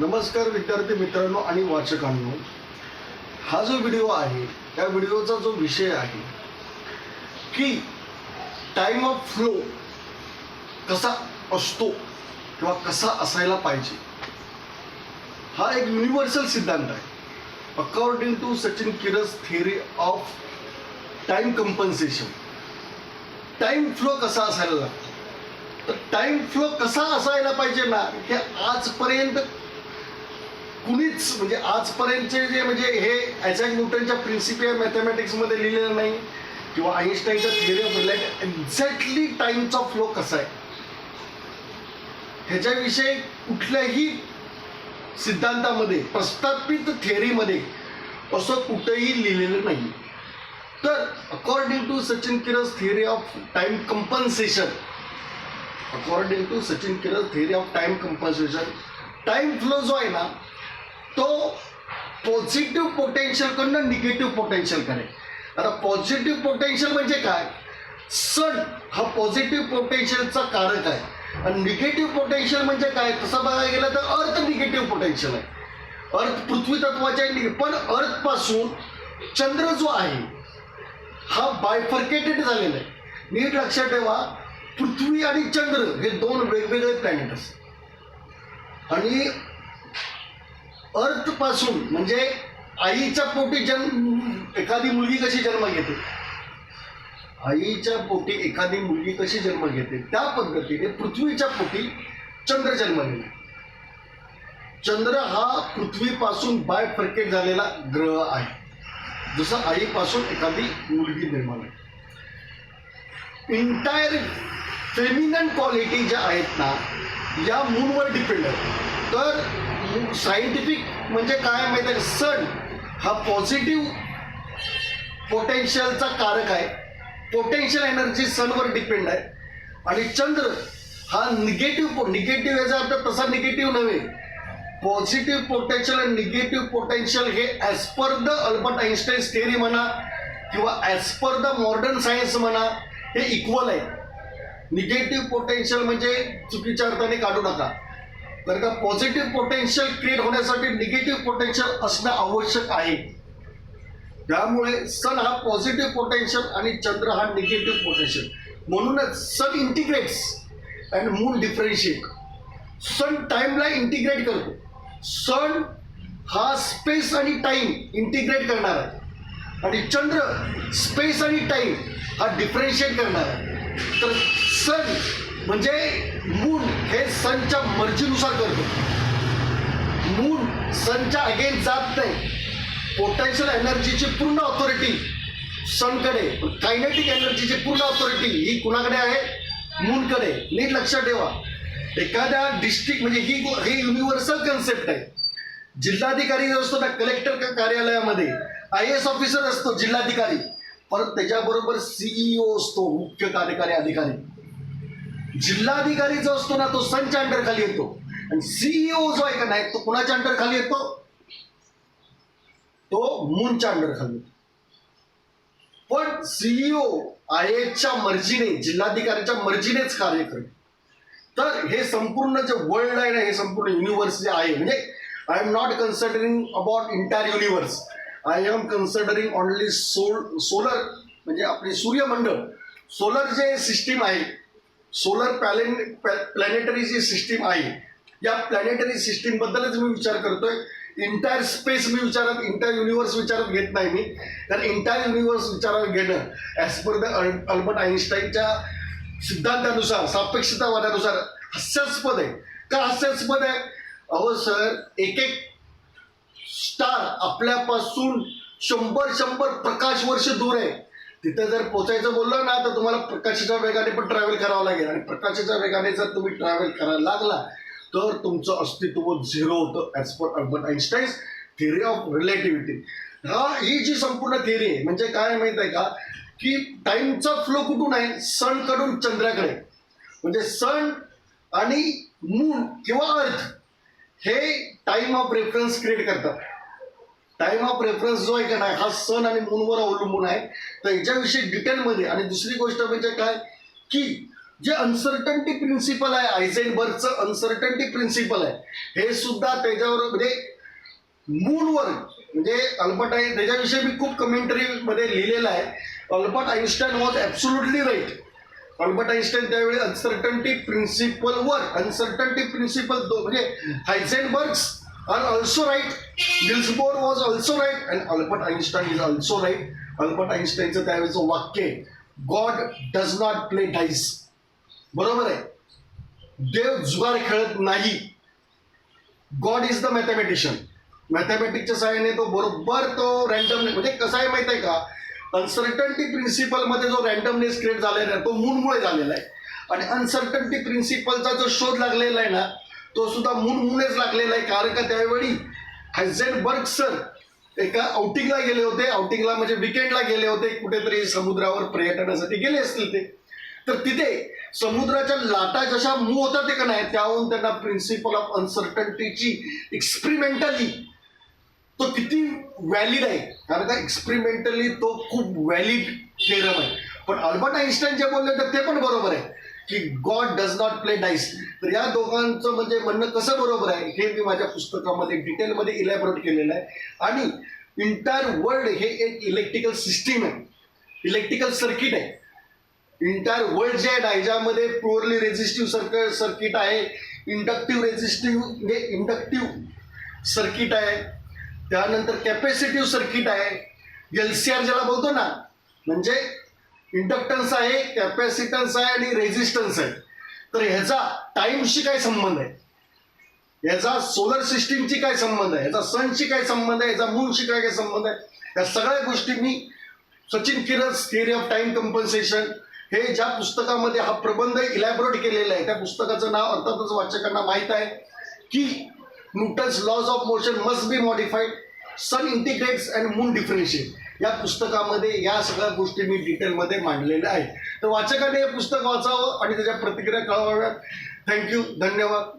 नमस्कार विद्यार्थी मित्रांनो आणि वाचकांनो, हा जो व्हिडिओ आहे त्या व्हिडिओचा जो विषय आहे की टाइम ऑफ फ्लो कसा असतो किंवा कसा असायला पाहिजे, हा एक युनिव्हर्सल सिद्धांत आहे. According to Sachin Kiras theory of time compensation, time flow कसा असायला लागतो. तर टाइम फ्लो कसा असायला पाहिजे ना, हे आजपर्यंत कुणीच म्हणजे आजपर्यंतचे जे म्हणजे हे आयझॅक न्यूटनच्या प्रिन्सिपल मॅथमॅटिक्समध्ये लिहिलेलं नाही किंवा आईन्स्टाईनच्या थिअरी ऑफ रिलेट एक्झॅक्टली टाइमचा फ्लो कसा आहे ह्याच्याविषयी कुठल्याही सिद्धांतामध्ये प्रस्थापित थिअरीमध्ये असं कुठेही लिहिलेलं नाही. तर according to Sachin Kiras theory of time compensation, according to Sachin Kiras theory of time compensation, time flow जो आहे ना तो पॉझिटिव्ह पोटेन्शियलकडनं निगेटिव्ह पोटेन्शियल करेल. आता पॉझिटिव्ह पोटेन्शियल म्हणजे काय, सन हा पॉझिटिव्ह पोटेन्शियलचा कारक आहे आणि निगेटिव्ह पोटेन्शियल म्हणजे काय, तसं बघायला गेलं तर अर्थ निगेटिव्ह पोटेन्शियल आहे. अर्थ पृथ्वी तत्वाचे आहे, पण अर्थपासून चंद्र जो आहे हा बायफर्केटेड झालेला आहे. नीट लक्षात ठेवा, पृथ्वी आणि चंद्र हे दोन वेगवेगळे प्लॅनेट असतात आणि अर्थ पासून म्हणजे आईच्या पोटी एखादी मुलगी कशी जन्म घेते, आईच्या पोटी एखादी मुलगी कशी जन्म घेते त्या पद्धतीने पृथ्वीच्या पोटी चंद्र जन्म घेते. चंद्र हा पृथ्वीपासून बायफर्केट झालेला ग्रह आहे, जसं आईपासून एखादी मुलगी निर्माण आहे. इंटायर फेमिनन क्वालिटी ज्या आहेत ना या मूनवर डिपेंड आहेत. तर सायंटिफिक म्हणजे काय माहिती आहे, सन हा पॉझिटिव्ह पोटेन्शियलचा कारक आहे, पोटेन्शियल एनर्जी सनवर डिपेंड आहे. आणि चंद्र हा निगेटिव्ह याचा अर्थ तसा निगेटिव्ह नव्हे, पॉझिटिव्ह पोटेन्शियल आणि निगेटिव्ह पोटेन्शियल हे as per the Albert Einstein theory म्हणा किंवा as per the modern science म्हणा हे इक्वल आहे. निगेटिव्ह पोटेन्शियल म्हणजे चुकीच्या अर्थाने काढू नका, तर का पॉझिटिव्ह पोटेन्शियल क्रिएट होण्यासाठी निगेटिव्ह पोटेन्शियल असणं आवश्यक आहे. त्यामुळे सन हा पॉझिटिव्ह पोटेन्शियल आणि चंद्र हा निगेटिव्ह पोटेन्शियल, म्हणूनच सन इंटिग्रेट्स अँड मून डिफरेन्शिएट. सन टाइमला इंटिग्रेट करतो, सन हा स्पेस आणि टाइम इंटिग्रेट करणार आहे आणि चंद्र स्पेस आणि टाइम हा डिफरेन्शिएट करणार आहे. तर सन म्हणजे मून हे सनच्या मर्जीनुसार करतो, मून सनच्या अगेन्स्ट जात नाही. पोटेन्शियल एनर्जीची पूर्ण ऑथॉरिटी सनकडे, कायनेटिक एनर्जीची पूर्ण ऑथॉरिटी ही कुणाकडे आहे, मूनकडे. नीट लक्षात ठेवा, एखाद्या डिस्ट्रिक्ट म्हणजे ही युनिव्हर्सल कन्सेप्ट आहे. जिल्हाधिकारी जो असतो ना कलेक्टर कार्यालयामध्ये IAS ऑफिसर असतो जिल्हाधिकारी, परत त्याच्याबरोबर CEO असतो मुख्य कार्यकारी अधिकारी. जिल्हाधिकारी जो असतो ना तो सनच्या अंडर खाली येतो आणि CEO जो आहे का नाही तो कुणाच्या अंडर खाली येतो, तो मूनच्या अंडर खाली येतो. पण CEO IASच्या मर्जीने, जिल्हाधिकाऱ्याच्या मर्जीनेच कार्य करतो. तर हे संपूर्ण जे वर्ल्ड आहे ना, हे संपूर्ण युनिव्हर्स जे आहे, म्हणजे I am not considering about entire universe, I am considering only solar म्हणजे आपली सूर्यमंडळ, सोलर जे सिस्टीम आहे, सोलर प्लॅनेटरी जी सिस्टीम आहे, या प्लॅनेटरी सिस्टीम बद्दलच मी विचार करतोय. इंटायर स्पेस मी इंटायर युनिव्हर्स विचारात घेत नाही मी, कारण इंटायर युनिव्हर्स विचारात घेणं ॲज पर द अल्बर्ट आईन्स्टाईनच्या सिद्धांतानुसार, सापेक्षतावादानुसार हास्यास्पद आहे. का हास्यास्पद आहे, अहो सर, एक स्टार आपल्यापासून 100 प्रकाश वर्ष दूर आहे. तिथे जर पोचायचं बोललं ना तर तुम्हाला प्रकाशाच्या वेगाने पण ट्रॅव्हल करावं लागेल आणि प्रकाशाच्या वेगाने जर तुम्ही ट्रॅव्हल करायला लागला तर तुमचं अस्तित्व झिरो होतं as per Albert Einstein theory of relativity. ही जी संपूर्ण थिअरी आहे म्हणजे काय माहित आहे का, की टाइमचा फ्लो कुठून आहे, सन कडून चंद्राकडे. म्हणजे सन आणि मून किंवा अर्थ हे टाइम ऑफ रेफरन्स क्रिएट करतात. टाइम ऑफ रेफरन्स जो आहे का नाही हा सन आणि मूनवर अवलंबून आहे. तर याच्याविषयी डिटेलमध्ये. आणि दुसरी गोष्ट म्हणजे काय की जे अनसर्टन्टी प्रिन्सिपल आहे, हायझेनबर्गचं अनसर्टन्टी प्रिन्सिपल आहे, हे सुद्धा त्याच्यावर म्हणजे मूलवर म्हणजे अल्बर्ट आईन त्याच्याविषयी मी खूप कमेंटरीमध्ये लिहिलेलं आहे. Albert Einstein was absolutely right. Albert Einstein त्यावेळी अनसर्टन्टी प्रिन्सिपलवर अनसर्टन्टी प्रिन्सिपल म्हणजे Heisenbergs are also right, Niels Bohr was also right and Albert Einstein is also right. Albert आईन्स्टाईनचं त्यावेळेचं वाक्य आहे, God does not play dice. बरोबर आहे, देव जुगार खेळत नाही. God is the mathematician. मॅथमॅटिक्सच्या सहाय्याने तो बरोबर तो रँडमनेस म्हणजे कसा आहे माहिती आहे का, अनसर्टन्टी प्रिन्सिपलमध्ये जो रँडमनेस क्रिएट झालेला आहे तो मूनमुळे झालेला आहे. आणि अनसर्टन्टी प्रिन्सिपलचा जो शोध लागलेला आहे ना तो सुद्धा मूनमुळेच लागलेला आहे. कारण का त्यावेळी हायझेनबर्ग सर एका आउटिंगला गेले होते, आउटिंगला म्हणजे विकेंडला गेले होते, कुठेतरी समुद्रावर पर्यटनासाठी गेले असतील ते. तर तिथे समुद्राच्या लाटा जशा मूव्ह होतात ते का नाही, त्याहून त्यांना प्रिन्सिपल ऑफ अनसर्टन्टीची एक्सपेरिमेंटली तो किती व्हॅलिड आहे, कारण का एक्सपेरिमेंटली तो खूप व्हॅलिड थेरम आहे. पण अल्बर्ट आईन्स्टाईन जे बोलले तर ते पण बरोबर आहे की God does not play dice. तर या दोघांचं म्हणजे म्हणणं कसं बरोबर आहे हे मी माझ्या पुस्तकामध्ये डिटेलमध्ये इलॅबोरेट केलेलं आहे. आणि इंटायर वर्ल्ड हे एक इलेक्ट्रिकल सिस्टीम आहे, इलेक्ट्रिकल सर्किट आहे. इंटायर वर्ल्ड जे आहे ना ह्याच्यामध्ये प्युअरली रेझिस्टिव्ह सर्किट आहे, इंडक्टिव्ह सर्किट आहे, त्यानंतर कॅपॅसिटिव्ह सर्किट आहे, LCR ज्याला बोलतो ना, म्हणजे इंडक्टन्स आहे, कॅपॅसिटन्स आहे आणि रेझिस्टन्स आहे. तर ह्याचा टाइमशी काय संबंध आहे, ह्याचा सोलर सिस्टीमची काय संबंध आहे, ह्याचा सनशी काय संबंध आहे, ह्याचा मूनशी काय संबंध आहे, या सगळ्या गोष्टी मी Sachin Kiras theory of time compensation हे ज्या पुस्तकामध्ये हा प्रबंध इलॅबोरेट केलेला आहे त्या पुस्तकाचं नाव अर्थातच वाचकांना माहीत आहे की Newton's laws of motion must be modified, sun integrates and moon differentiate. या पुस्तकामध्ये या सगळ्या गोष्टी मी डिटेलमध्ये मांडलेल्या आहेत. तर वाचकाने हे पुस्तक वाचावं आणि त्याच्या प्रतिक्रिया कळवाव्यात. थँक्यू, धन्यवाद.